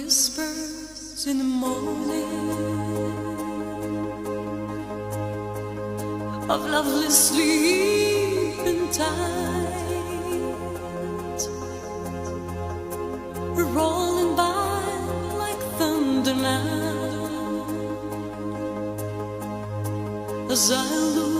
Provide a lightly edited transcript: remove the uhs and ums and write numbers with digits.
whispers in the morning of lovely sleeping tides, rolling by like thunder now, as I lose